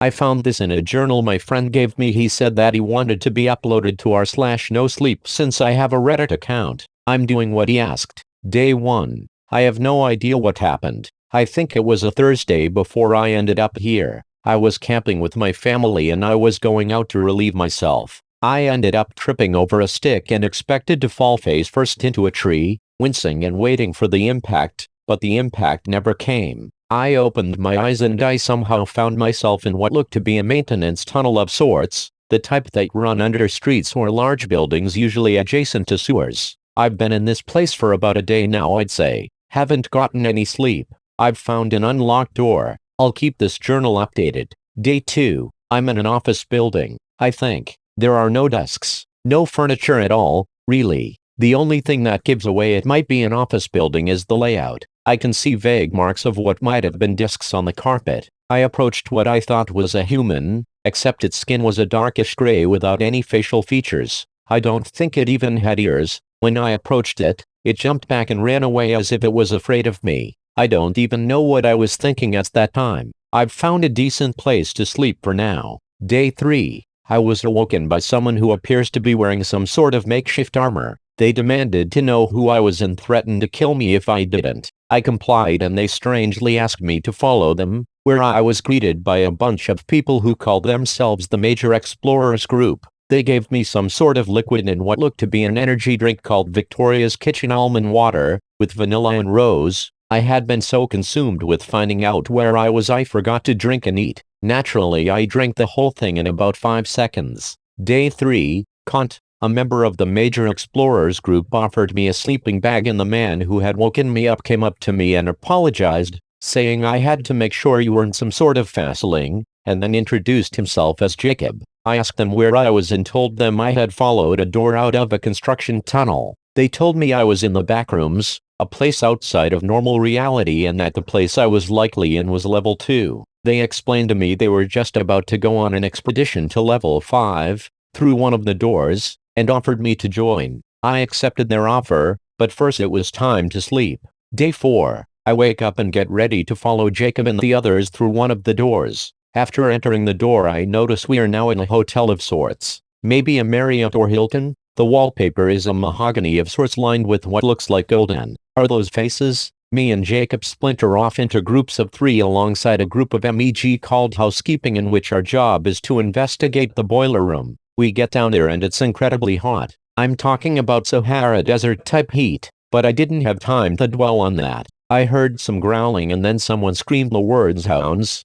I found this in a journal my friend gave me. He said that he wanted to be uploaded to r/NoSleep since I have a Reddit account. I'm doing what he asked. Day 1. I have no idea what happened. I think it was a Thursday before I ended up here. I was camping with my family and I was going out to relieve myself. I ended up tripping over a stick and expected to fall face first into a tree, wincing and waiting for the impact, but the impact never came. I opened my eyes and I somehow found myself in what looked to be a maintenance tunnel of sorts, the type that run under streets or large buildings usually adjacent to sewers. I've been in this place for about a day now, I'd say. Haven't gotten any sleep. I've found an unlocked door. I'll keep this journal updated. Day 2. I'm in an office building, I think. There are no desks, no furniture at all, really. The only thing that gives away it might be an office building is the layout. I can see vague marks of what might have been discs on the carpet. I approached what I thought was a human, except its skin was a darkish gray without any facial features. I don't think it even had ears. When I approached it, it jumped back and ran away as if it was afraid of me. I don't even know what I was thinking at that time. I've found a decent place to sleep for now. Day 3. I was awoken by someone who appears to be wearing some sort of makeshift armor. They demanded to know who I was and threatened to kill me if I didn't. I complied and they strangely asked me to follow them, where I was greeted by a bunch of people who called themselves the Major Explorers Group. They gave me some sort of liquid in what looked to be an energy drink called Victoria's Kitchen almond water, with vanilla and rose. I had been so consumed with finding out where I was I forgot to drink and eat. Naturally I drank the whole thing in about 5 seconds. Day 3. Kant, a member of the Major Explorers Group, offered me a sleeping bag and the man who had woken me up came up to me and apologized, saying I had to make sure you weren't some sort of fastling, and then introduced himself as Jacob. I asked them where I was and told them I had followed a door out of a construction tunnel. They told me I was in the back rooms, a place outside of normal reality, and that the place I was likely in was level 2. They explained to me they were just about to go on an expedition to level 5, through one of the doors, and offered me to join. I accepted their offer, but first it was time to sleep. Day 4. I wake up and get ready to follow Jacob and the others through one of the doors. After entering the door I notice we are now in a hotel of sorts. Maybe a Marriott or Hilton. The wallpaper is a mahogany of sorts lined with what looks like golden. Are those faces? Me and Jacob splinter off into groups of 3 alongside a group of MEG called housekeeping, in which our job is to investigate the boiler room. We get down there and it's incredibly hot. I'm talking about Sahara Desert type heat, but I didn't have time to dwell on that. I heard some growling and then someone screamed the words hounds.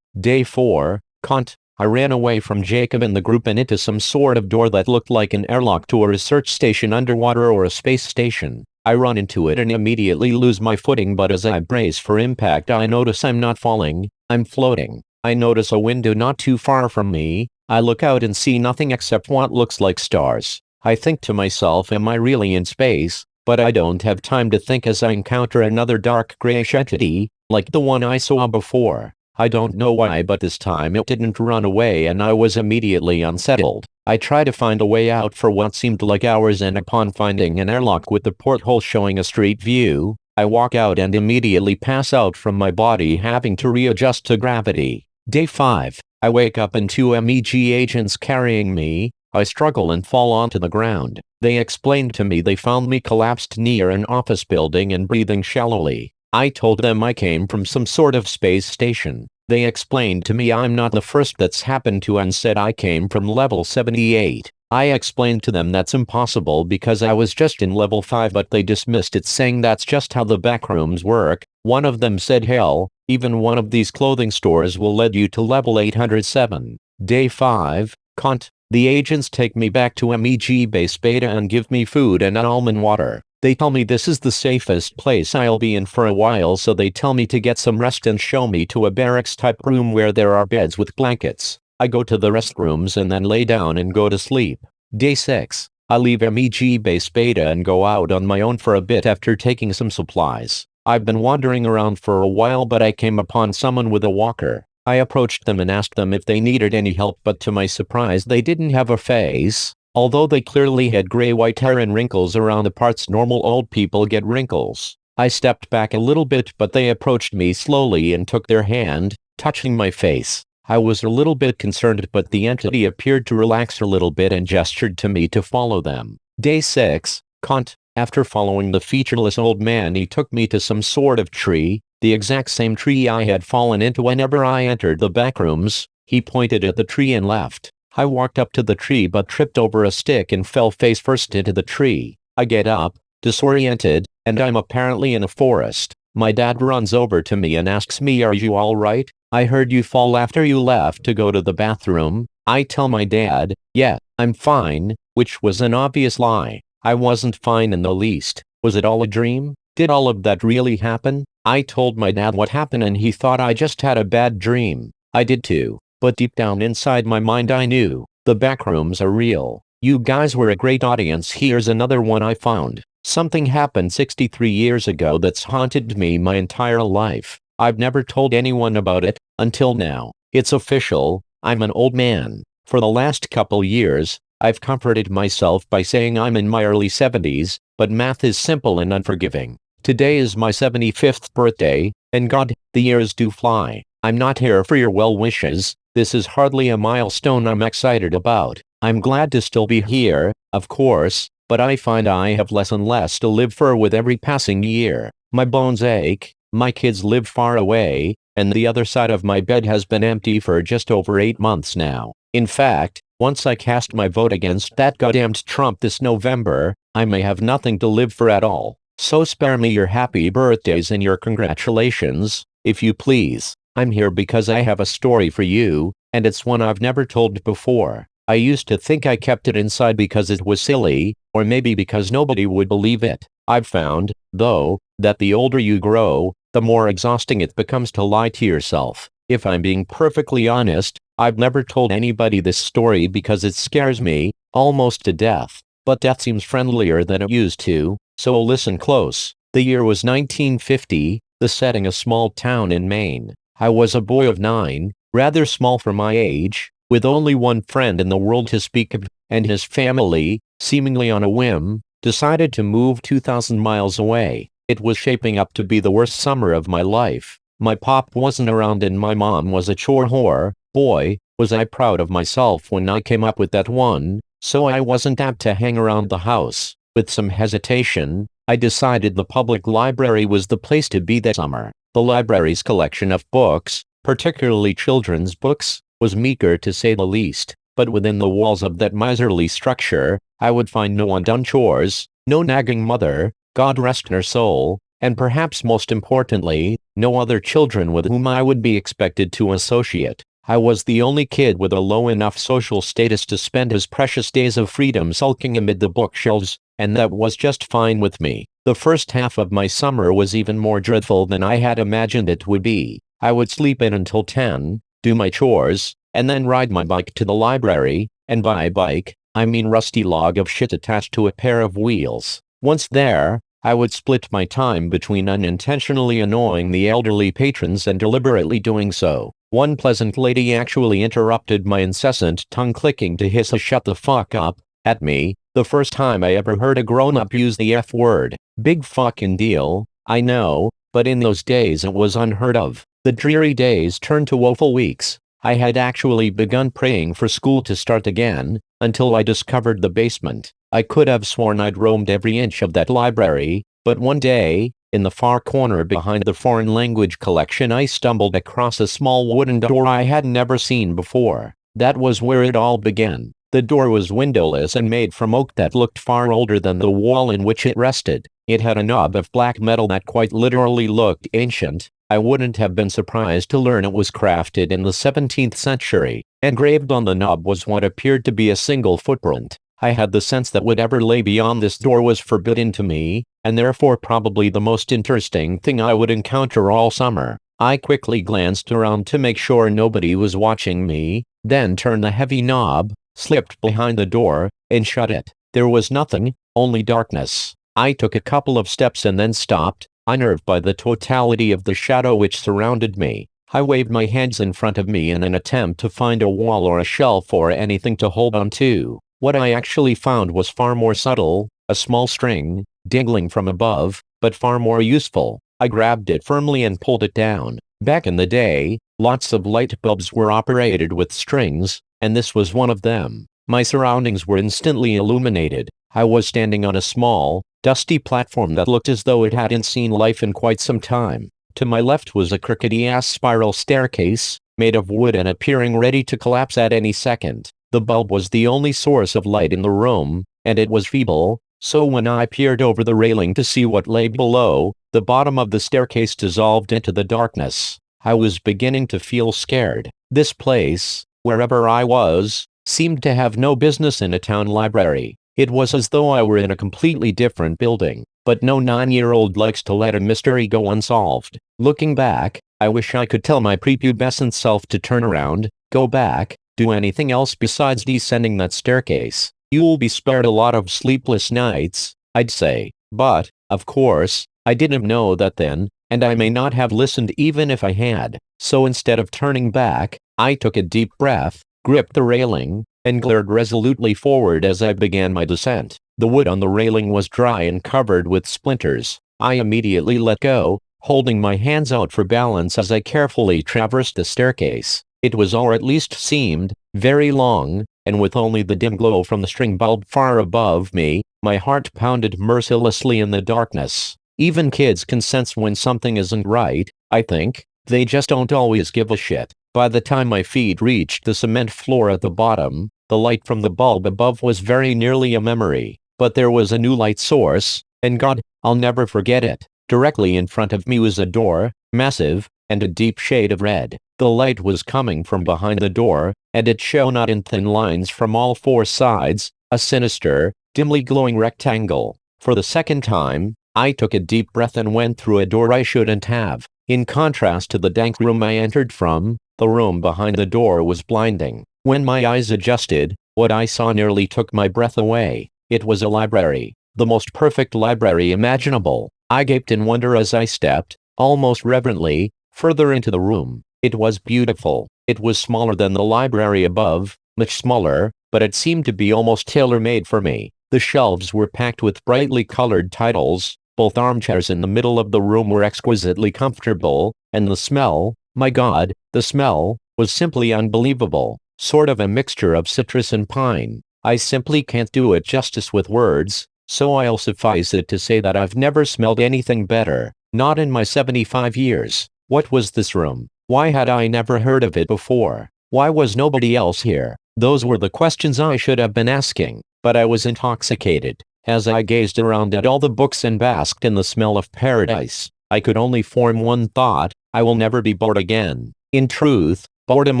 Day 4. Kant. I ran away from Jacob and the group and into some sort of door that looked like an airlock to a research station underwater or a space station. I run into it and immediately lose my footing, but as I brace for impact I notice I'm not falling, I'm floating. I notice a window not too far from me. I look out and see nothing except what looks like stars. I think to myself, am I really in space? But I don't have time to think as I encounter another dark grayish entity, like the one I saw before. I don't know why, but this time it didn't run away and I was immediately unsettled. I try to find a way out for what seemed like hours, and upon finding an airlock with the porthole showing a street view, I walk out and immediately pass out from my body, having to readjust to gravity. Day 5. I wake up and 2 MEG agents carrying me. I struggle and fall onto the ground. They explained to me they found me collapsed near an office building and breathing shallowly. I told them I came from some sort of space station. They explained to me I'm not the first that's happened to and said I came from level 78. I explained to them that's impossible because I was just in level 5, but they dismissed it, saying that's just how the backrooms work. One of them said, hell, even one of these clothing stores will lead you to level 807. Day 5. Kant. The agents take me back to MEG Base Beta and give me food and almond water. They tell me this is the safest place I'll be in for a while, so they tell me to get some rest and show me to a barracks-type room where there are beds with blankets. I go to the restrooms and then lay down and go to sleep. Day 6. I leave MEG Base Beta and go out on my own for a bit after taking some supplies. I've been wandering around for a while, but I came upon someone with a walker. I approached them and asked them if they needed any help, but to my surprise they didn't have a face. Although they clearly had gray-white hair and wrinkles around the parts normal old people get wrinkles. I stepped back a little bit, but they approached me slowly and took their hand, touching my face. I was a little bit concerned, but the entity appeared to relax a little bit and gestured to me to follow them. Day 6, Kant. After following the featureless old man, he took me to some sort of tree, the exact same tree I had fallen into whenever I entered the back rooms. He pointed at the tree and left. I walked up to the tree but tripped over a stick and fell face first into the tree. I get up, disoriented, and I'm apparently in a forest. My dad runs over to me and asks me, "Are you all right? I heard you fall after you left to go to the bathroom." I tell my dad, "Yeah, I'm fine," which was an obvious lie. I wasn't fine in the least. Was it all a dream? Did all of that really happen? I told my dad what happened and he thought I just had a bad dream. I did too, but deep down inside my mind I knew, the backrooms are real. You guys were a great audience. Here's another one I found. Something happened 63 years ago that's haunted me my entire life. I've never told anyone about it, until now. It's official, I'm an old man. For the last couple years, I've comforted myself by saying I'm in my early 70s, but math is simple and unforgiving. Today is my 75th birthday, and God, the years do fly. I'm not here for your well wishes. This is hardly a milestone I'm excited about. I'm glad to still be here, of course, but I find I have less and less to live for with every passing year. My bones ache, my kids live far away, and the other side of my bed has been empty for just over 8 months now. In fact, once I cast my vote against that goddamned Trump this November, I may have nothing to live for at all. So spare me your happy birthdays and your congratulations, if you please. I'm here because I have a story for you, and it's one I've never told before. I used to think I kept it inside because it was silly, or maybe because nobody would believe it. I've found, though, that the older you grow, the more exhausting it becomes to lie to yourself. If I'm being perfectly honest, I've never told anybody this story because it scares me, almost to death. But death seems friendlier than it used to, so listen close. The year was 1950, the setting a small town in Maine. I was a boy of 9, rather small for my age, with only one friend in the world to speak of, and his family, seemingly on a whim, decided to move 2,000 miles away. It was shaping up to be the worst summer of my life. My pop wasn't around and my mom was a chore whore. Boy, was I proud of myself when I came up with that one, so I wasn't apt to hang around the house. With some hesitation, I decided the public library was the place to be that summer. The library's collection of books, particularly children's books, was meager to say the least, but within the walls of that miserly structure, I would find no undone chores, no nagging mother, God rest her soul, and perhaps most importantly, no other children with whom I would be expected to associate. I was the only kid with a low enough social status to spend his precious days of freedom sulking amid the bookshelves, and that was just fine with me. The first half of my summer was even more dreadful than I had imagined it would be. I would sleep in until 10, do my chores, and then ride my bike to the library, and by bike, I mean rusty log of shit attached to a pair of wheels. Once there, I would split my time between unintentionally annoying the elderly patrons and deliberately doing so. One pleasant lady actually interrupted my incessant tongue-clicking to hiss a "shut the fuck up" at me, the first time I ever heard a grown-up use the F word. Big fucking deal, I know, but in those days it was unheard of. The dreary days turned to woeful weeks. I had actually begun praying for school to start again, until I discovered the basement. I could have sworn I'd roamed every inch of that library, but one day, in the far corner behind the foreign language collection, I stumbled across a small wooden door I had never seen before. That was where it all began. The door was windowless and made from oak that looked far older than the wall in which it rested. It had a knob of black metal that quite literally looked ancient. I wouldn't have been surprised to learn it was crafted in the 17th century. Engraved on the knob was what appeared to be a single footprint. I had the sense that whatever lay beyond this door was forbidden to me, and therefore probably the most interesting thing I would encounter all summer. I quickly glanced around to make sure nobody was watching me, then turned the heavy knob, slipped behind the door, and shut it. There was nothing, only darkness. I took a couple of steps and then stopped, unnerved by the totality of the shadow which surrounded me. I waved my hands in front of me in an attempt to find a wall or a shelf or anything to hold on to. What I actually found was far more subtle, a small string, dangling from above, but far more useful. I grabbed it firmly and pulled it down. Back in the day, Lots of light bulbs were operated with strings, and this was one of them. My surroundings were instantly illuminated. I was standing on a small, dusty platform that looked as though it hadn't seen life in quite some time. To my left was a crickety-ass spiral staircase, made of wood and appearing ready to collapse at any second. The bulb was the only source of light in the room, and it was feeble, so when I peered over the railing to see what lay below, the bottom of the staircase dissolved into the darkness. I was beginning to feel scared. This place, wherever I was, seemed to have no business in a town library. It was as though I were in a completely different building. But no 9-year-old likes to let a mystery go unsolved. Looking back, I wish I could tell my prepubescent self to turn around, go back, do anything else besides descending that staircase. You'll be spared a lot of sleepless nights, I'd say. But, of course, I didn't know that then, and I may not have listened even if I had. So instead of turning back, I took a deep breath, gripped the railing, and glared resolutely forward as I began my descent. The wood on the railing was dry and covered with splinters. I immediately let go, holding my hands out for balance as I carefully traversed the staircase. It was, or at least seemed, very long, and with only the dim glow from the string bulb far above me, my heart pounded mercilessly in the darkness. Even kids can sense when something isn't right, I think. They just don't always give a shit. By the time my feet reached the cement floor at the bottom, the light from the bulb above was very nearly a memory. But there was a new light source, and God, I'll never forget it. Directly in front of me was a door, massive, and a deep shade of red. The light was coming from behind the door, and it shone out in thin lines from all four sides, a sinister, dimly glowing rectangle. For the second time, I took a deep breath and went through a door I shouldn't have. In contrast to the dank room I entered from, the room behind the door was blinding. When my eyes adjusted, what I saw nearly took my breath away. It was a library, the most perfect library imaginable. I gaped in wonder as I stepped, almost reverently, further into the room. It was beautiful. It was smaller than the library above, much smaller, but it seemed to be almost tailor-made for me. The shelves were packed with brightly colored titles. Both armchairs in the middle of the room were exquisitely comfortable, and the smell, my God, the smell, was simply unbelievable. Sort of a mixture of citrus and pine. I simply can't do it justice with words, so I'll suffice it to say that I've never smelled anything better, not in my 75 years. What was this room? Why had I never heard of it before? Why was nobody else here? Those were the questions I should have been asking, but I was intoxicated. As I gazed around at all the books and basked in the smell of paradise, I could only form one thought: I will never be bored again. In truth, boredom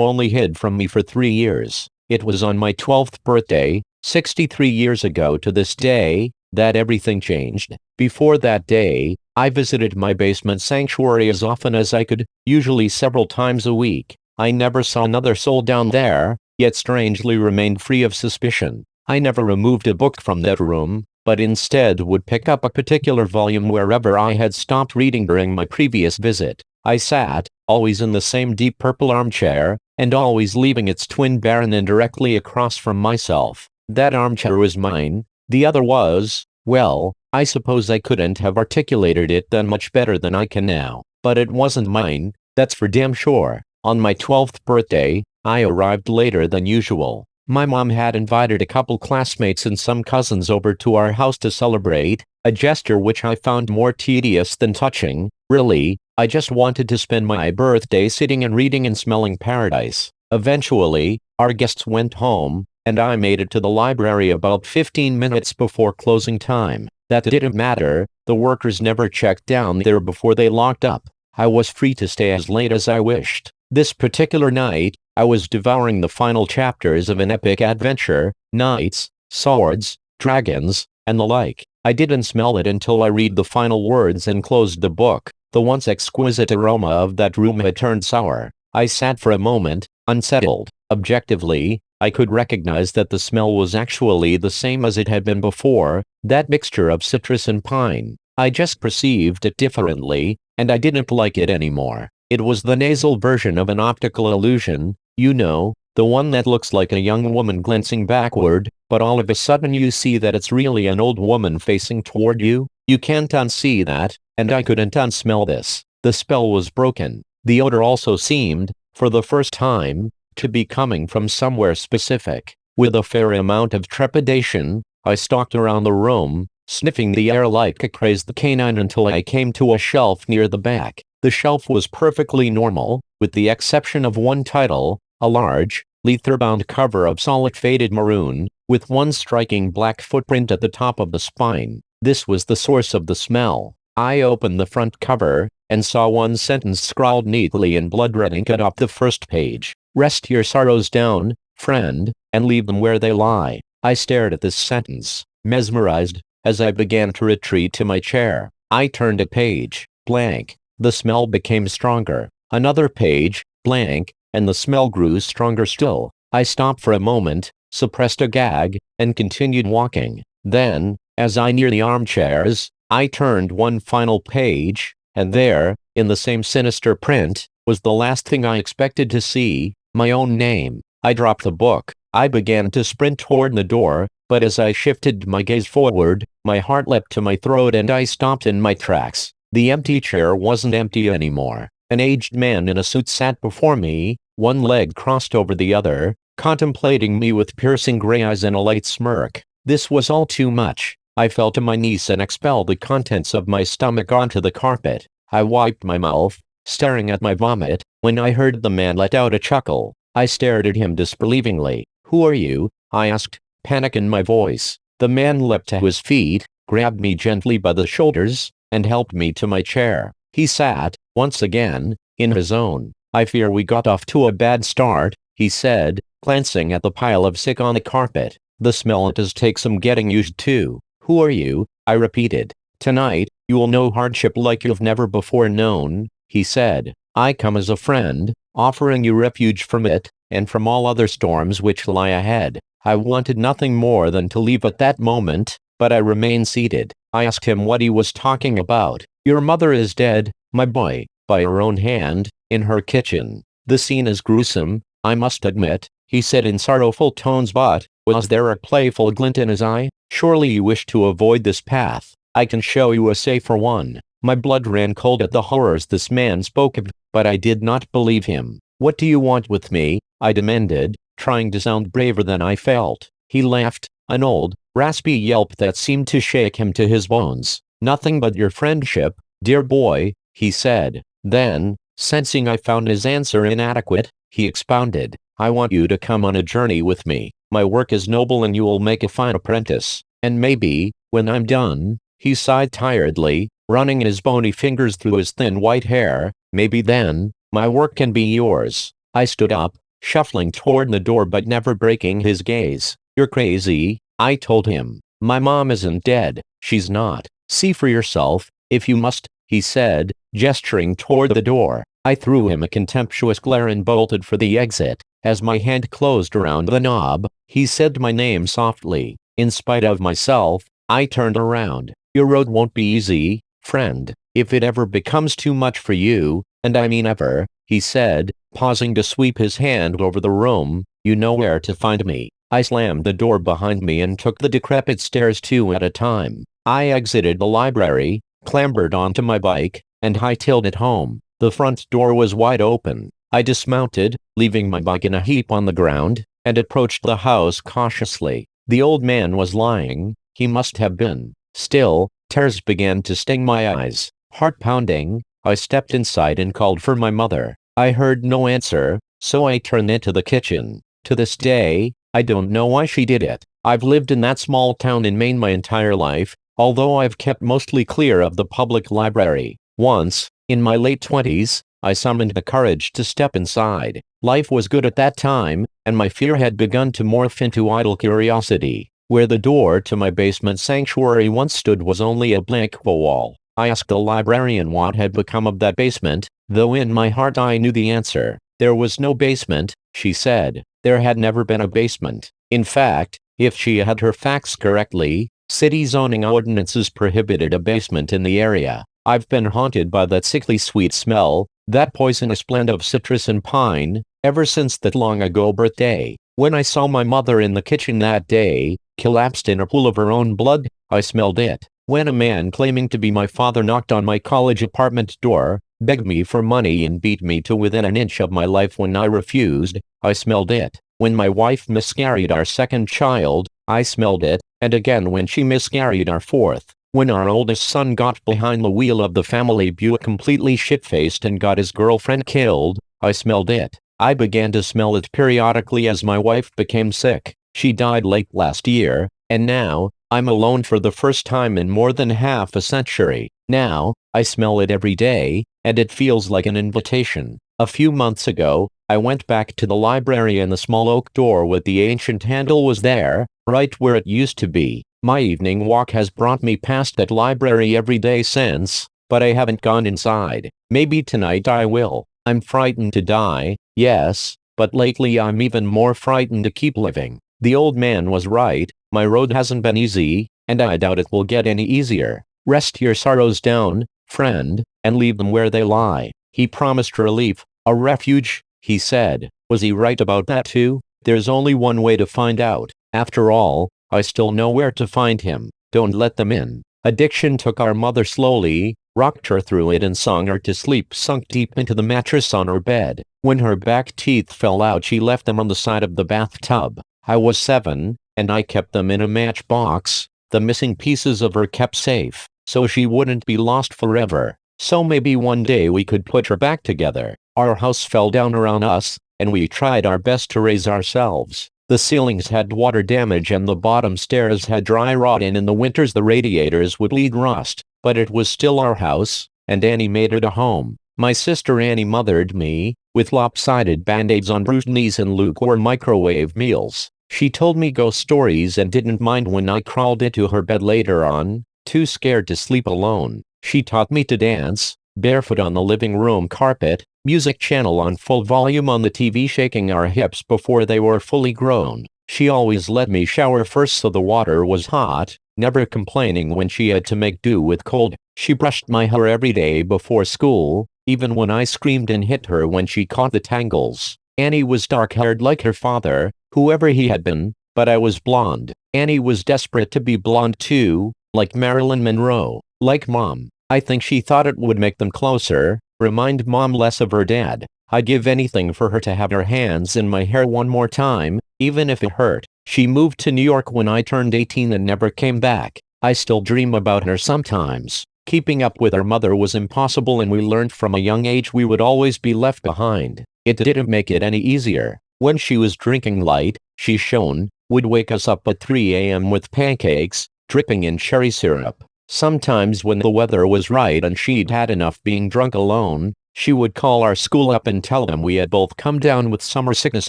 only hid from me for 3 years. It was on my 12th birthday, 63 years ago to this day, that everything changed. Before that day, I visited my basement sanctuary as often as I could, usually several times a week. I never saw another soul down there, yet strangely remained free of suspicion. I never removed a book from that room, but instead would pick up a particular volume wherever I had stopped reading during my previous visit. I sat, always in the same deep purple armchair, and always leaving its twin baron indirectly across from myself. That armchair was mine. The other was, well, I suppose I couldn't have articulated it then much better than I can now. But it wasn't mine, that's for damn sure. On my 12th birthday, I arrived later than usual. My mom had invited a couple classmates and some cousins over to our house to celebrate, a gesture which I found more tedious than touching. Really, I just wanted to spend my birthday sitting and reading and smelling paradise. Eventually, our guests went home, and I made it to the library about 15 minutes before closing time. That didn't matter, the workers never checked down there before they locked up. I was free to stay as late as I wished. This particular night, I was devouring the final chapters of an epic adventure, knights, swords, dragons, and the like. I didn't smell it until I read the final words and closed the book. The once exquisite aroma of that room had turned sour. I sat for a moment, unsettled. Objectively, I could recognize that the smell was actually the same as it had been before, that mixture of citrus and pine. I just perceived it differently, and I didn't like it anymore. It was the nasal version of an optical illusion, you know, the one that looks like a young woman glancing backward, but all of a sudden you see that it's really an old woman facing toward you. You can't unsee that, and I couldn't unsmell this. The spell was broken. The odor also seemed, for the first time, to be coming from somewhere specific. With a fair amount of trepidation, I stalked around the room, sniffing the air like a crazed canine until I came to a shelf near the back. The shelf was perfectly normal, with the exception of one title, a large, leather-bound cover of solid faded maroon, with one striking black footprint at the top of the spine. This was the source of the smell. I opened the front cover, and saw one sentence scrawled neatly in blood-red ink atop the first page. "Rest your sorrows down, friend, and leave them where they lie." I stared at this sentence, mesmerized, as I began to retreat to my chair. I turned a page, blank. The smell became stronger. Another page, blank, and the smell grew stronger still. I stopped for a moment, suppressed a gag, and continued walking. Then, as I neared the armchairs, I turned one final page, and there, in the same sinister print, was the last thing I expected to see, my own name. I dropped the book. I began to sprint toward the door, but as I shifted my gaze forward, my heart leapt to my throat and I stopped in my tracks. The empty chair wasn't empty anymore. An aged man in a suit sat before me, one leg crossed over the other, contemplating me with piercing gray eyes and a light smirk. This was all too much. I fell to my knees and expelled the contents of my stomach onto the carpet. I wiped my mouth, staring at my vomit, when I heard the man let out a chuckle. I stared at him disbelievingly. "Who are you?" I asked, panic in my voice. The man leapt to his feet, grabbed me gently by the shoulders, and helped me to my chair. He sat, once again, in his own. "I fear we got off to a bad start," he said, glancing at the pile of sick on the carpet. "The smell does take some getting used to." "Who are you?" I repeated. "Tonight, you will know hardship like you've never before known," he said. "I come as a friend, offering you refuge from it, and from all other storms which lie ahead." I wanted nothing more than to leave at that moment, but I remained seated. I asked him what he was talking about. "Your mother is dead, my boy, by her own hand, in her kitchen. The scene is gruesome, I must admit," he said in sorrowful tones, but was there a playful glint in his eye? "Surely you wish to avoid this path. I can show you a safer one." My blood ran cold at the horrors this man spoke of, but I did not believe him. "What do you want with me?" I demanded, trying to sound braver than I felt. He laughed, an old, raspy yelp that seemed to shake him to his bones. "Nothing but your friendship, dear boy," he said. Then, sensing I found his answer inadequate, he expounded. "I want you to come on a journey with me. My work is noble and you will make a fine apprentice. And maybe, when I'm done," he sighed tiredly, running his bony fingers through his thin white hair, "maybe then, my work can be yours." I stood up, shuffling toward the door but never breaking his gaze. "You're crazy," I told him. "My mom isn't dead. She's not. See for yourself, if you must," he said, gesturing toward the door. I threw him a contemptuous glare and bolted for the exit. As my hand closed around the knob, he said my name softly. In spite of myself, I turned around. "Your road won't be easy, friend. If it ever becomes too much for you, and I mean ever," he said, pausing to sweep his hand over the room, "you know where to find me." I slammed the door behind me and took the decrepit stairs two at a time. I exited the library, clambered onto my bike, and hightailed it home. The front door was wide open. I dismounted, leaving my bike in a heap on the ground, and approached the house cautiously. The old man was lying. He must have been. Still, tears began to sting my eyes. Heart pounding, I stepped inside and called for my mother. I heard no answer, so I turned into the kitchen. To this day, I don't know why she did it. I've lived in that small town in Maine my entire life, although I've kept mostly clear of the public library. Once, in my late 20s, I summoned the courage to step inside. Life was good at that time, and my fear had begun to morph into idle curiosity. Where the door to my basement sanctuary once stood was only a blank wall. I asked the librarian what had become of that basement, though in my heart I knew the answer. There was no basement, she said. There had never been a basement. In fact, if she had her facts correctly, city zoning ordinances prohibited a basement in the area. I've been haunted by that sickly sweet smell, that poisonous blend of citrus and pine, ever since that long ago birthday. When I saw my mother in the kitchen that day, collapsed in a pool of her own blood, I smelled it. When a man claiming to be my father knocked on my college apartment door, begged me for money and beat me to within an inch of my life when I refused. I smelled it. When my wife miscarried our second child, I smelled it, and again when she miscarried our fourth. When our oldest son got behind the wheel of the family Buick completely shit-faced and got his girlfriend killed, I smelled it. I began to smell it periodically as my wife became sick. She died late last year, and now, I'm alone for the first time in more than half a century. Now, I smell it every day, and it feels like an invitation. A few months ago, I went back to the library and the small oak door with the ancient handle was there, right where it used to be. My evening walk has brought me past that library every day since, but I haven't gone inside. Maybe tonight I will. I'm frightened to die, yes, but lately I'm even more frightened to keep living. The old man was right, my road hasn't been easy, and I doubt it will get any easier. Rest your sorrows down, friend, and leave them where they lie. He promised relief, a refuge, he said. Was he right about that too? There's only one way to find out. After all, I still know where to find him. Don't let them in. Addiction took our mother slowly, rocked her through it and sung her to sleep, sunk deep into the mattress on her bed. When her back teeth fell out, she left them on the side of the bathtub. I was 7, and I kept them in a matchbox, the missing pieces of her kept safe, so she wouldn't be lost forever. So maybe one day we could put her back together. Our house fell down around us, and we tried our best to raise ourselves. The ceilings had water damage and the bottom stairs had dry rot, and in the winters the radiators would bleed rust, but it was still our house, and Annie made it a home. My sister Annie mothered me, with lopsided band-aids on bruised knees and lukewarm microwave meals. She told me ghost stories and didn't mind when I crawled into her bed later on, too scared to sleep alone. She taught me to dance, barefoot on the living room carpet, music channel on full volume on the TV, shaking our hips before they were fully grown. She always let me shower first so the water was hot, never complaining when she had to make do with cold. She brushed my hair every day before school, even when I screamed and hit her when she caught the tangles. Annie was dark-haired like her father, whoever he had been, but I was blonde. Annie was desperate to be blonde too, like Marilyn Monroe, like Mom. I think she thought it would make them closer, remind Mom less of her dad. I'd give anything for her to have her hands in my hair one more time, even if it hurt. She moved to New York when I turned 18 and never came back. I still dream about her sometimes. Keeping up with her mother was impossible, and we learned from a young age we would always be left behind. It didn't make it any easier. When she was drinking light, she shone, would wake us up at 3 a.m. with pancakes, dripping in cherry syrup. Sometimes when the weather was right and she'd had enough being drunk alone, she would call our school up and tell them we had both come down with summer sickness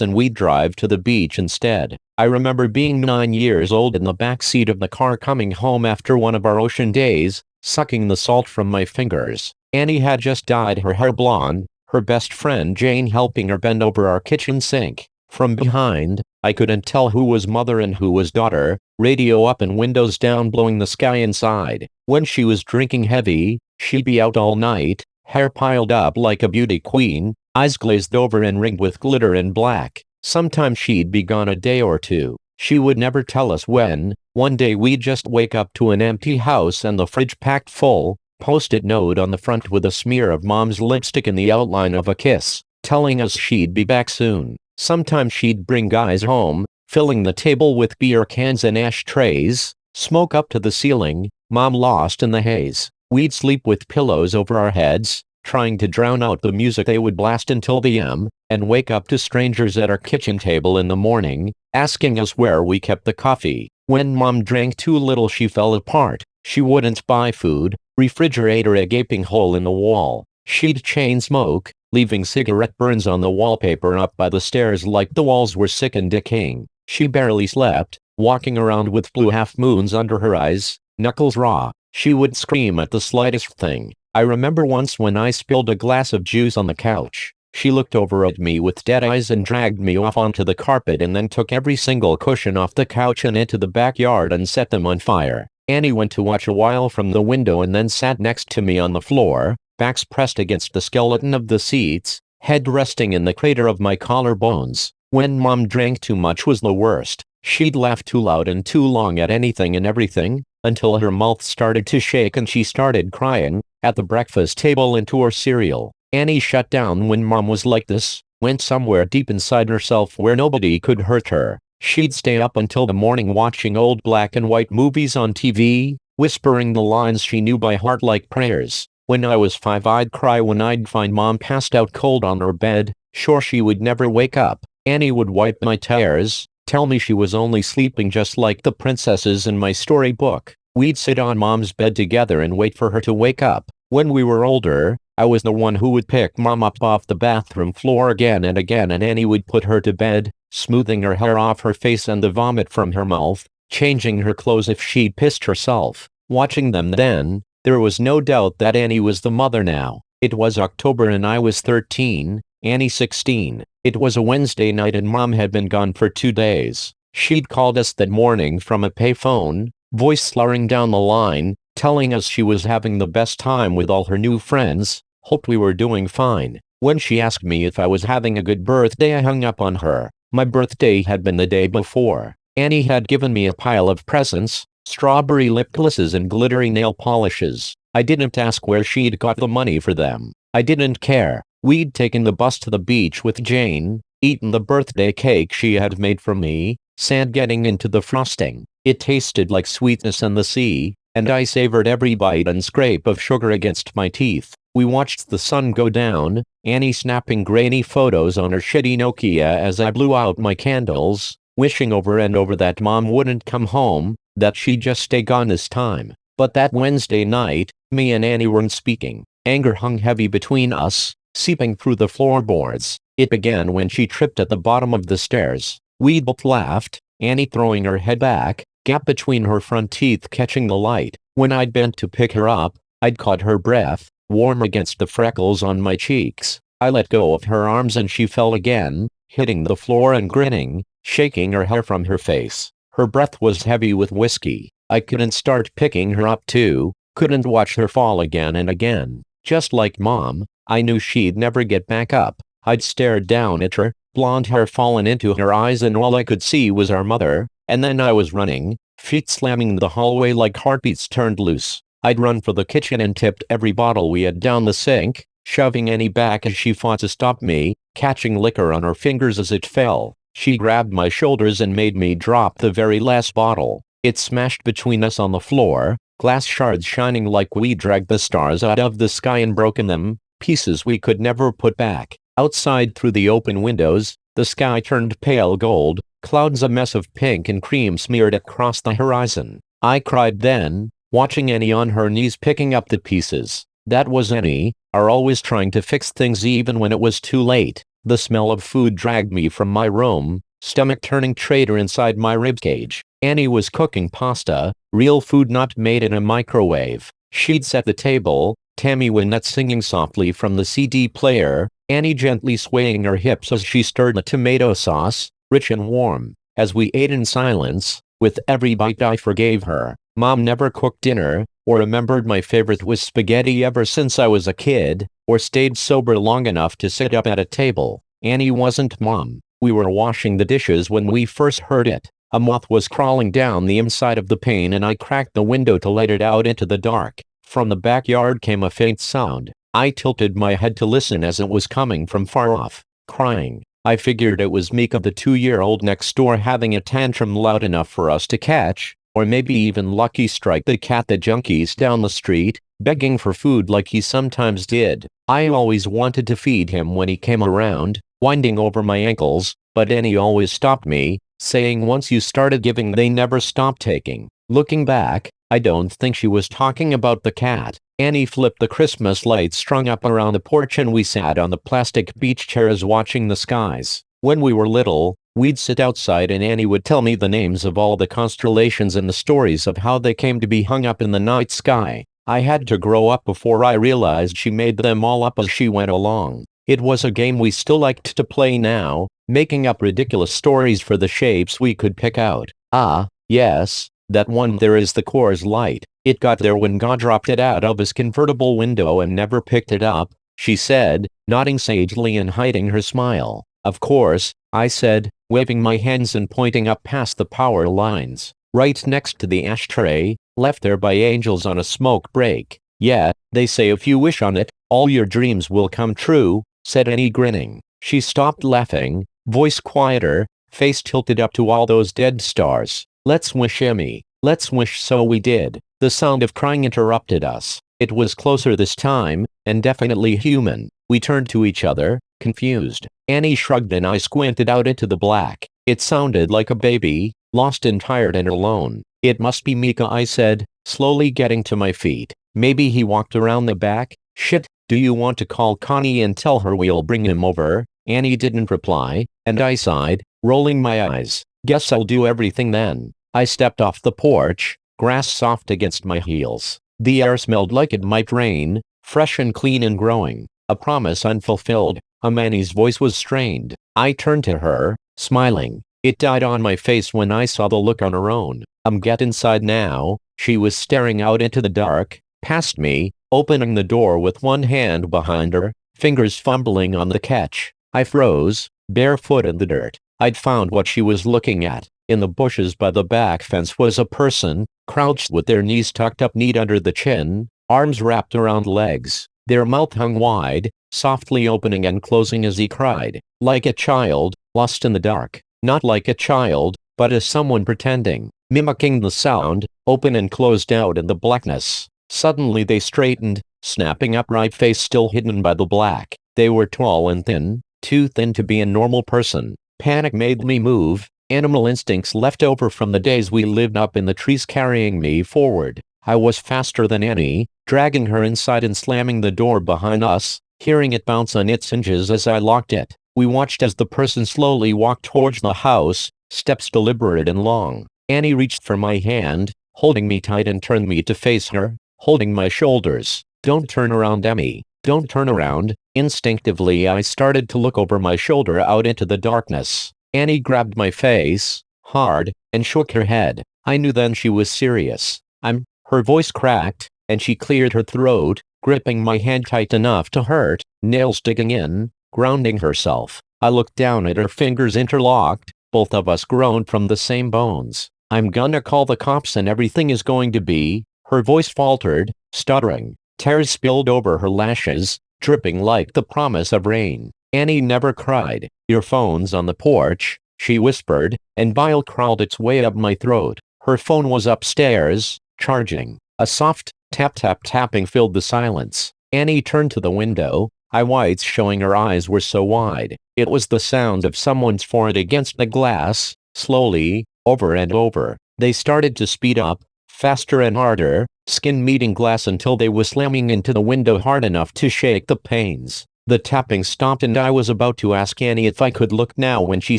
and we'd drive to the beach instead. I remember being 9 years old in the back seat of the car coming home after one of our ocean days, sucking the salt from my fingers. Annie had just dyed her hair blonde, her best friend Jane helping her bend over our kitchen sink. From behind, I couldn't tell who was mother and who was daughter, radio up and windows down blowing the sky inside. When she was drinking heavy, she'd be out all night, hair piled up like a beauty queen, eyes glazed over and ringed with glitter and black. Sometimes she'd be gone a day or two. She would never tell us when. One day we'd just wake up to an empty house and the fridge packed full, post-it note on the front with a smear of Mom's lipstick in the outline of a kiss, telling us she'd be back soon. Sometimes she'd bring guys home, filling the table with beer cans and ashtrays, smoke up to the ceiling, Mom lost in the haze. We'd sleep with pillows over our heads, trying to drown out the music they would blast until the m, and wake up to strangers at our kitchen table in the morning, asking us where we kept the coffee. When Mom drank too little, she fell apart. She wouldn't buy food, refrigerator a gaping hole in the wall. She'd chain smoke, leaving cigarette burns on the wallpaper up by the stairs like the walls were sick and decaying. She barely slept, walking around with blue half-moons under her eyes, knuckles raw. She would scream at the slightest thing. I remember once when I spilled a glass of juice on the couch. She looked over at me with dead eyes and dragged me off onto the carpet and then took every single cushion off the couch and into the backyard and set them on fire. Annie went to watch a while from the window and then sat next to me on the floor, backs pressed against the skeleton of the seats, head resting in the crater of my collarbones. When Mom drank too much was the worst. She'd laugh too loud and too long at anything and everything. until her mouth started to shake and she started crying at the breakfast table into her cereal. Annie shut down when Mom was like this, went somewhere deep inside herself where nobody could hurt her. She'd stay up until the morning watching old black and white movies on TV, whispering the lines she knew by heart like prayers. When I was 5, I'd cry when I'd find Mom passed out cold on her bed, sure she would never wake up. Annie would wipe my tears, tell me she was only sleeping just like the princesses in my storybook. We'd sit on Mom's bed together and wait for her to wake up. When we were older, I was the one who would pick Mom up off the bathroom floor again, and Annie would put her to bed, smoothing her hair off her face and the vomit from her mouth, changing her clothes if she'd pissed herself. Watching them then, there was no doubt that Annie was the mother now. It was October and I was 13, Annie 16. It was a Wednesday night and Mom had been gone for 2 days. She'd called us that morning from a payphone, voice slurring down the line, telling us she was having the best time with all her new friends, hoped we were doing fine. When she asked me if I was having a good birthday, I hung up on her. My birthday had been the day before. Annie had given me a pile of presents, strawberry lip glosses and glittery nail polishes. I didn't ask where she'd got the money for them. I didn't care. We'd taken the bus to the beach with Jane, eaten the birthday cake she had made for me, sand getting into the frosting. It tasted like sweetness and the sea, and I savored every bite and scrape of sugar against my teeth. We watched the sun go down, Annie snapping grainy photos on her shitty Nokia as I blew out my candles, wishing over and over that Mom wouldn't come home, that she'd just stay gone this time. But that Wednesday night, me and Annie weren't speaking. Anger hung heavy between us, seeping through the floorboards. It began when she tripped at the bottom of the stairs. We both laughed, Annie throwing her head back, gap between her front teeth catching the light. When I'd bent to pick her up, I'd caught her breath, warm against the freckles on my cheeks. I let go of her arms and she fell again, hitting the floor and grinning, shaking her hair from her face. Her breath was heavy with whiskey. I couldn't start picking her up too, couldn't watch her fall again and again. Just like Mom, I knew she'd never get back up. I'd stared down at her, blonde hair fallen into her eyes, and all I could see was our mother, and then I was running, feet slamming the hallway like heartbeats turned loose. I'd run for the kitchen and tipped every bottle we had down the sink, shoving Annie back as she fought to stop me, catching liquor on her fingers as it fell. She grabbed my shoulders and made me drop the very last bottle. It smashed between us on the floor, glass shards shining like we dragged the stars out of the sky and broken them, pieces we could never put back. Outside through the open windows, the sky turned pale gold, clouds a mess of pink and cream smeared across the horizon. I cried then, watching Annie on her knees picking up the pieces. That was Annie, always trying to fix things even when it was too late. The smell of food dragged me from my room, stomach turning traitor inside my ribcage. Annie was cooking pasta, real food not made in a microwave. She'd set the table, Tammy Wynette singing softly from the CD player, Annie gently swaying her hips as she stirred the tomato sauce, rich and warm. As we ate in silence, with every bite I forgave her. Mom never cooked dinner, or remembered my favorite was spaghetti ever since I was a kid, or stayed sober long enough to sit up at a table. Annie wasn't Mom. We were washing the dishes when we first heard it. A moth was crawling down the inside of the pane and I cracked the window to let it out into the dark. From the backyard came a faint sound. I tilted my head to listen as it was coming from far off, crying. I figured it was Mika, the 2-year-old next door, having a tantrum loud enough for us to catch, or maybe even Lucky Strike, the cat that junkies down the street, begging for food like he sometimes did. I always wanted to feed him when he came around, winding over my ankles, but Annie always stopped me, saying once you started giving they never stopped taking. Looking back, I don't think she was talking about the cat. Annie flipped the Christmas lights strung up around the porch and we sat on the plastic beach chairs watching the skies. When we were little, we'd sit outside and Annie would tell me the names of all the constellations and the stories of how they came to be hung up in the night sky. I had to grow up before I realized she made them all up as she went along. It was a game we still liked to play now, making up ridiculous stories for the shapes we could pick out. Ah, yes, that one there is the Coors Light. It got there when God dropped it out of his convertible window and never picked it up, she said, nodding sagely and hiding her smile. Of course, I said, waving my hands and pointing up past the power lines. right next to the ashtray, left there by angels on a smoke break. Yeah, they say if you wish on it, all your dreams will come true, said Annie grinning. She stopped laughing, voice quieter, face tilted up to all those dead stars. Let's wish, Emmy. Let's wish. So we did. The sound of crying interrupted us. It was closer this time, and definitely human. We turned to each other, confused. Annie shrugged and I squinted out into the black. It sounded like a baby, lost and tired and alone. It must be Mika, I said, slowly getting to my feet. Maybe he walked around the back. Shit, do you want to call Connie and tell her we'll bring him over? Annie didn't reply, and I sighed, rolling my eyes. Guess I'll do everything then. I stepped off the porch, grass soft against my heels. The air smelled like it might rain, fresh and clean and growing. A promise unfulfilled. Amani's voice was strained. I turned to her, smiling. It died on my face when I saw the look on her own. Get inside now. She was staring out into the dark, past me, opening the door with one hand behind her, fingers fumbling on the catch. I froze, barefoot in the dirt. I'd found what she was looking at. In the bushes by the back fence was a person, crouched with their knees tucked up neat under the chin, arms wrapped around legs. Their mouth hung wide, softly opening and closing as he cried, like a child, lost in the dark. Not like a child, but as someone pretending, mimicking the sound, open and closed out in the blackness. Suddenly they straightened, snapping upright, face still hidden by the black. They were tall and thin, too thin to be a normal person. Panic made me move, animal instincts left over from the days we lived up in the trees carrying me forward. I was faster than Annie, dragging her inside and slamming the door behind us, hearing it bounce on its hinges as I locked it. We watched as the person slowly walked towards the house, steps deliberate and long. Annie reached for my hand, holding me tight and turned me to face her, holding my shoulders. Don't turn around, Emmy. Don't turn around. Instinctively I started to look over my shoulder out into the darkness. Annie grabbed my face, hard, and shook her head. I knew then she was serious. Her voice cracked, and she cleared her throat, gripping my hand tight enough to hurt, nails digging in, grounding herself. I looked down at her fingers interlocked, both of us grown from the same bones. I'm gonna call the cops and everything is going to be, her voice faltered, stuttering. Tears spilled over her lashes, dripping like the promise of rain. Annie never cried. Your phone's on the porch, she whispered, and bile crawled its way up my throat. Her phone was upstairs, charging. A soft, tapping filled the silence. Annie turned to the window, eye whites showing her eyes were so wide. It was the sound of someone's forehead against the glass, slowly, over and over. They started to speed up, faster and harder, skin meeting glass until they were slamming into the window hard enough to shake the panes. The tapping stopped and I was about to ask Annie if I could look now when she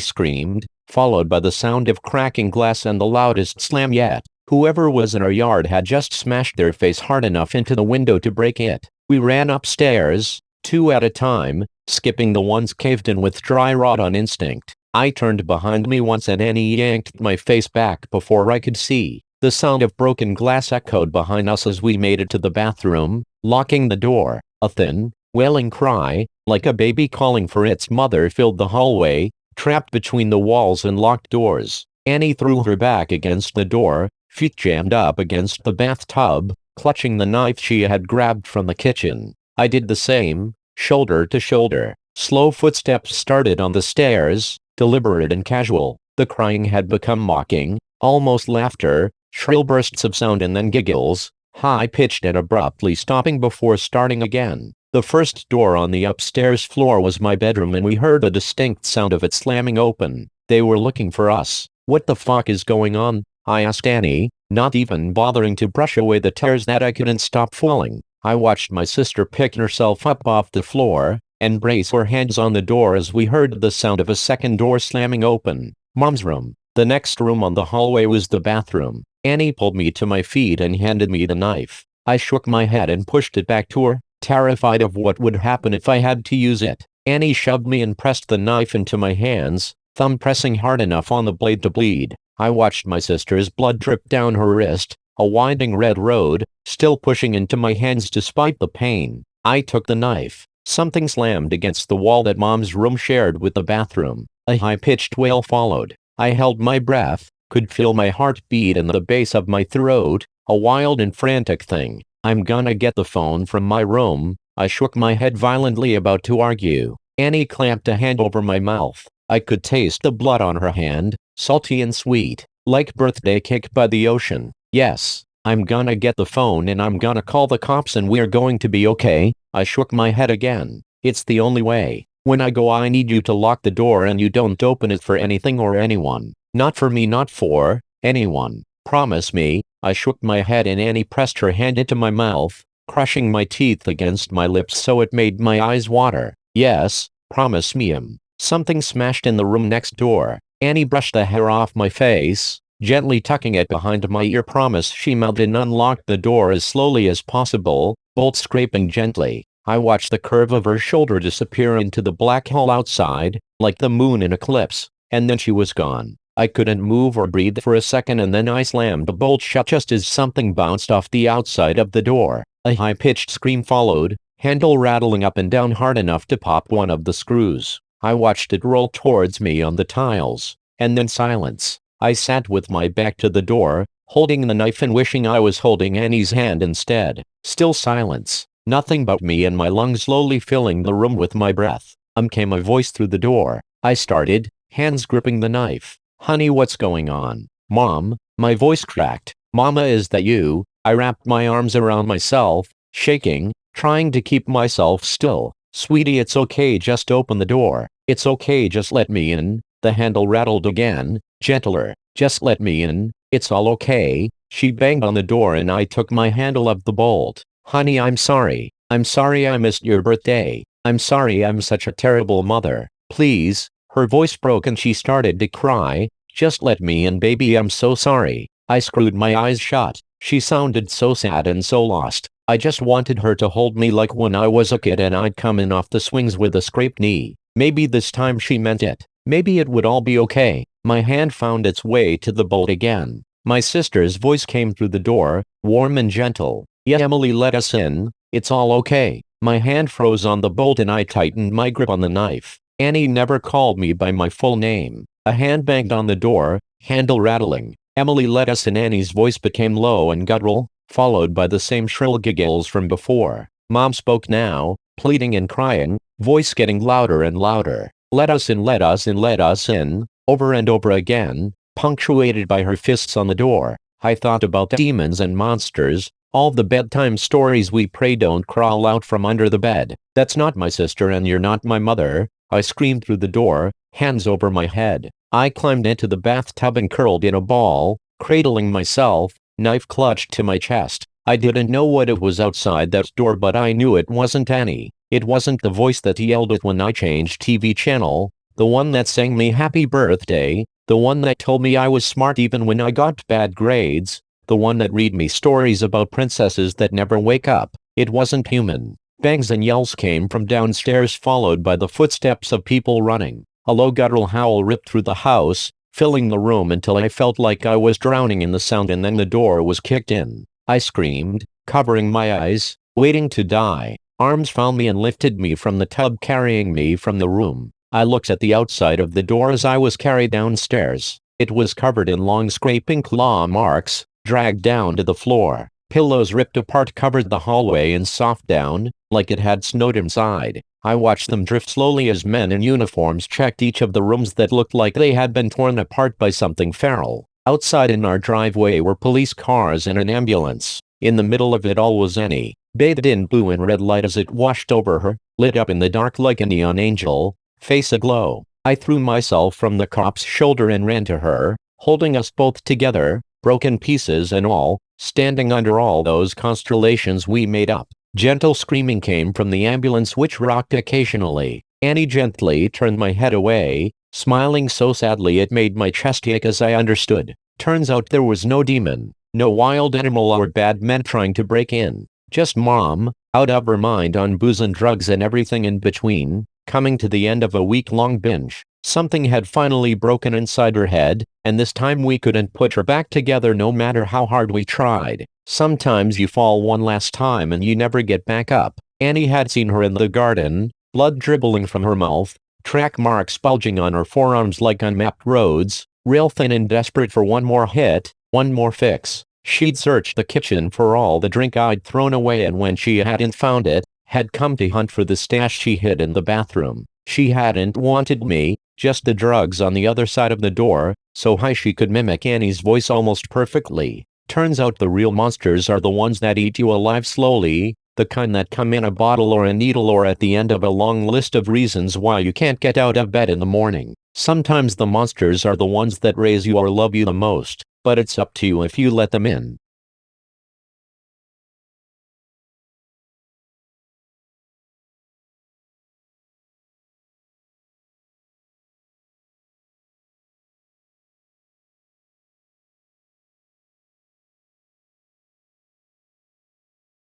screamed, followed by the sound of cracking glass and the loudest slam yet. Whoever was in our yard had just smashed their face hard enough into the window to break it. We ran upstairs, two at a time, skipping the ones caved in with dry rot on instinct. I turned behind me once and Annie yanked my face back before I could see. The sound of broken glass echoed behind us as we made it to the bathroom, locking the door. A thin, wailing cry, like a baby calling for its mother, filled the hallway, trapped between the walls and locked doors. Annie threw her back against the door, feet jammed up against the bathtub, clutching the knife she had grabbed from the kitchen. I did the same, shoulder to shoulder. Slow footsteps started on the stairs, deliberate and casual. The crying had become mocking, almost laughter, shrill bursts of sound and then giggles, high-pitched and abruptly stopping before starting again. The first door on the upstairs floor was my bedroom and we heard a distinct sound of it slamming open. They were looking for us. What the fuck is going on? I asked Annie, not even bothering to brush away the tears that I couldn't stop falling. I watched my sister pick herself up off the floor and brace her hands on the door as we heard the sound of a second door slamming open. Mom's room. The next room on the hallway was the bathroom. Annie pulled me to my feet and handed me the knife. I shook my head and pushed it back to her, terrified of what would happen if I had to use it. Annie shoved me and pressed the knife into my hands, thumb pressing hard enough on the blade to bleed. I watched my sister's blood drip down her wrist, a winding red road, still pushing into my hands despite the pain. I took the knife. Something slammed against the wall that Mom's room shared with the bathroom. A high-pitched wail followed. I held my breath, Could feel my heartbeat in the base of my throat, a wild and frantic thing. I'm gonna get the phone from my room. I shook my head violently, about to argue. Annie clamped a hand over my mouth. I could taste the blood on her hand, salty and sweet, like birthday cake by the ocean. Yes, I'm gonna get the phone and I'm gonna call the cops and we're going to be okay. I shook my head again. It's the only way. When I go, I need you to lock the door and you don't open it for anything or anyone. Not for me, not for anyone. Promise me. I shook my head and Annie pressed her hand into my mouth, crushing my teeth against my lips so it made my eyes water. Yes, promise me. Something smashed in the room next door. Annie brushed the hair off my face, gently tucking it behind my ear. Promise, she mouthed, and unlocked the door as slowly as possible, bolt scraping gently. I watched the curve of her shoulder disappear into the black hole outside, like the moon in eclipse, and then she was gone. I couldn't move or breathe for a second, and then I slammed the bolt shut just as something bounced off the outside of the door. A high-pitched scream followed, handle rattling up and down hard enough to pop one of the screws. I watched it roll towards me on the tiles, and then silence. I sat with my back to the door, holding the knife and wishing I was holding Annie's hand instead. Still silence. Nothing but me and my lungs slowly filling the room with my breath. Came a voice through the door. I started, hands gripping the knife. Honey, what's going on? Mom, my voice cracked. Mama, is that you? I wrapped my arms around myself, shaking, trying to keep myself still. Sweetie, it's okay, just open the door. It's okay, just let me in. The handle rattled again, gentler. Just let me in. It's all okay. She banged on the door and I took my handle of the bolt. Honey, I'm sorry. I'm sorry I missed your birthday. I'm sorry I'm such a terrible mother. Please. Her voice broke and she started to cry. Just let me in, baby, I'm so sorry. I screwed my eyes shut. She sounded so sad and so lost. I just wanted her to hold me like when I was a kid and I'd come in off the swings with a scraped knee. Maybe this time she meant it. Maybe it would all be okay. My hand found its way to the bolt again. My sister's voice came through the door, warm and gentle. Yeah, Emily, let us in. It's all okay. My hand froze on the bolt and I tightened my grip on the knife. Annie never called me by my full name. A hand banged on the door, handle rattling. Emily, let us in. Annie's voice became low and guttural, followed by the same shrill giggles from before. Mom spoke now, pleading and crying, voice getting louder and louder. Let us in, let us in, let us in, over and over again, punctuated by her fists on the door. I thought about the demons and monsters, all the bedtime stories we pray don't crawl out from under the bed. That's not my sister and you're not my mother. I screamed through the door, hands over my head. I climbed into the bathtub and curled in a ball, cradling myself, knife clutched to my chest. I didn't know what it was outside that door, but I knew it wasn't Annie. It wasn't the voice that yelled it when I changed TV channel, the one that sang me happy birthday, the one that told me I was smart even when I got bad grades, the one that read me stories about princesses that never wake up. It wasn't human. Bangs and yells came from downstairs, followed by the footsteps of people running. A low guttural howl ripped through the house, filling the room until I felt like I was drowning in the sound, and then the door was kicked in. I screamed, covering my eyes, waiting to die. Arms found me and lifted me from the tub, carrying me from the room. I looked at the outside of the door as I was carried downstairs. It was covered in long scraping claw marks, dragged down to the floor. Pillows ripped apart covered the hallway in soft down, like it had snowed inside. I watched them drift slowly as men in uniforms checked each of the rooms that looked like they had been torn apart by something feral. Outside in our driveway were police cars and an ambulance. In the middle of it all was Annie, bathed in blue and red light as it washed over her, lit up in the dark like a neon angel, face aglow. I threw myself from the cop's shoulder and ran to her, holding us both together, broken pieces and all, standing under all those constellations we made up. Gentle screaming came from the ambulance, which rocked occasionally. Annie gently turned my head away, smiling so sadly it made my chest ache as I understood. Turns out there was no demon, no wild animal or bad men trying to break in. Just Mom, out of her mind on booze and drugs and everything in between, coming to the end of a week-long binge. Something had finally broken inside her head, and this time we couldn't put her back together no matter how hard we tried. Sometimes you fall one last time and you never get back up. Annie had seen her in the garden, blood dribbling from her mouth, track marks bulging on her forearms like unmapped roads, Real thin and desperate for one more hit, one more fix. She'd searched the kitchen for all the drink I'd thrown away, and when she hadn't found it, had come to hunt for the stash she hid in the bathroom. She hadn't wanted me, just the drugs on the other side of the door, so high she could mimic Annie's voice almost perfectly. Turns out the real monsters are the ones that eat you alive slowly, the kind that come in a bottle or a needle or at the end of a long list of reasons why you can't get out of bed in the morning. Sometimes the monsters are the ones that raise you or love you the most, but it's up to you if you let them in.